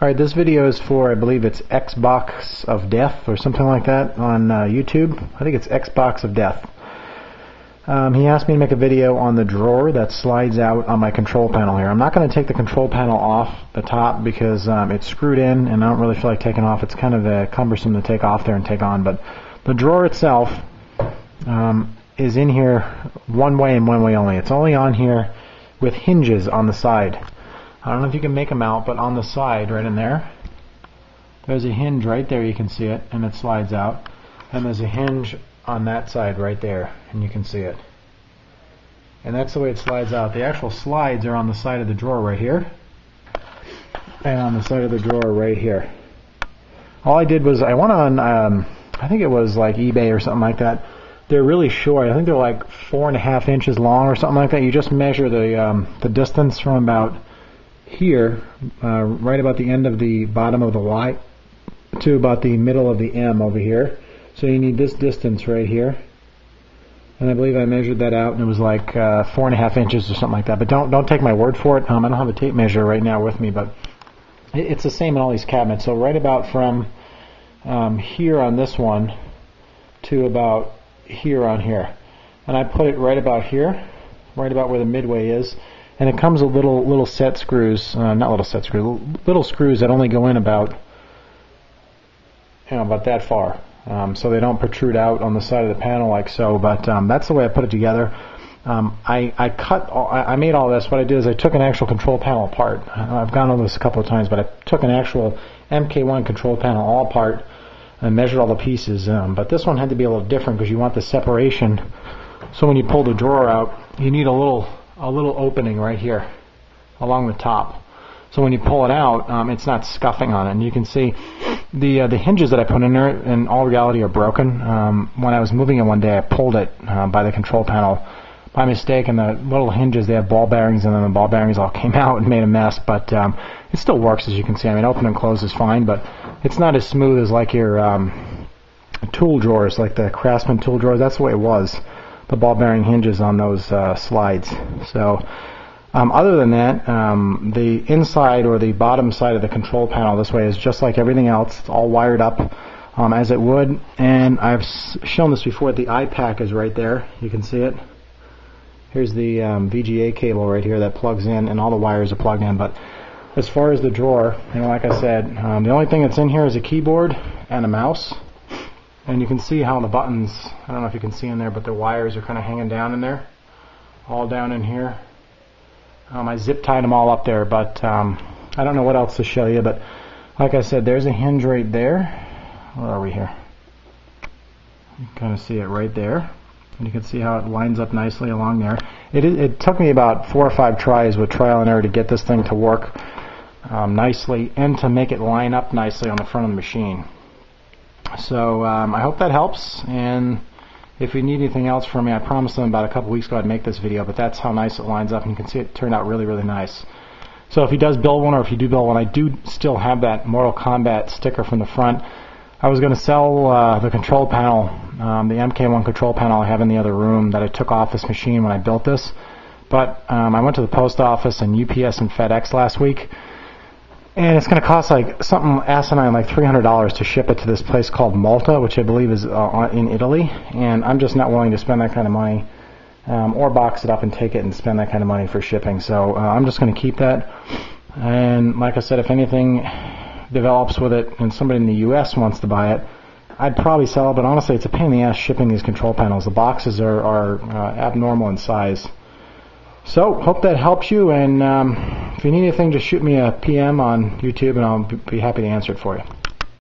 Alright, this video is for, I believe it's Xbox of Death or something like that on YouTube. I think it's Xbox of Death. He asked me to make a video on the drawer that slides out on my control panel here. I'm not going to take the control panel off the top because it's screwed in and I don't really feel like taking off. It's kind of cumbersome to take off there and take on. But the drawer itself is in here one way and one way only. It's only on here with hinges on the side. I don't know if you can make them out, but on the side, right in there, there's a hinge right there, you can see it, and it slides out. And there's a hinge on that side right there, and you can see it. And that's the way it slides out. The actual slides are on the side of the drawer right here, and on the side of the drawer right here. All I did was, I went on, I think it was like eBay or something like that. They're really short. I think they're like 4.5 inches long or something like that. You just measure the distance from about here, right about the end of the bottom of the Y to about the middle of the M over here. So you need this distance right here, and I believe I measured that out, and it was like 4.5 inches or something like that. But don't take my word for it. I don't have a tape measure right now with me, but it's the same in all these cabinets. So right about from here on this one to about here on here, and I put it right about here, right about where the midway is. And it comes with little set screws, not little set screws, little screws that only go in about, about that far, so they don't protrude out on the side of the panel like so. But that's the way I put it together. I made all this. What I did is I took an actual control panel apart. I've gone over this a couple of times, but I took an actual MK1 control panel all apart and measured all the pieces. But this one had to be a little different because you want the separation. So when you pull the drawer out, you need a little opening right here along the top, so when you pull it out, it's not scuffing on it. And you can see the hinges that I put in there in all reality are broken. When I was moving it one day, I pulled it by the control panel by mistake, and the little hinges, they have ball bearings, and then the ball bearings all came out and made a mess. But it still works, as you can see. I mean, open and close is fine, but it's not as smooth as like your tool drawers, like the Craftsman tool drawers. That's the way it was, the ball bearing hinges on those slides. So other than that, the inside or the bottom side of the control panel this way is just like everything else. It's all wired up as it would, and I've shown this before. The iPack is right there, you can see it. Here's the VGA cable right here that plugs in, and all the wires are plugged in. But as far as the drawer, like I said, the only thing that's in here is a keyboard and a mouse. And you can see how the buttons, I don't know if you can see in there, but the wires are kind of hanging down in there, all down in here. I zip tied them all up there, but I don't know what else to show you. But like I said, there's a hinge right there. Where are we here? You can kind of see it right there, and you can see how it lines up nicely along there. It took me about 4 or 5 tries with trial and error to get this thing to work nicely and to make it line up nicely on the front of the machine. So I hope that helps, and if you need anything else from me, I promised them about a couple weeks ago I'd make this video, but that's how nice it lines up, and you can see it turned out really, really nice. So if he does build one, or if you do build one, I do still have that Mortal Kombat sticker from the front. I was going to sell the control panel, the MK1 control panel I have in the other room that I took off this machine when I built this, but I went to the post office and UPS and FedEx last week, and it's going to cost like something asinine, like $300 to ship it to this place called Malta, which I believe is in Italy. And I'm just not willing to spend that kind of money, or box it up and take it and spend that kind of money for shipping. So I'm just going to keep that. And like I said, if anything develops with it and somebody in the US wants to buy it, I'd probably sell it. But honestly, it's a pain in the ass shipping these control panels. The boxes are abnormal in size. So, hope that helps you, and if you need anything, just shoot me a PM on YouTube, and I'll be happy to answer it for you.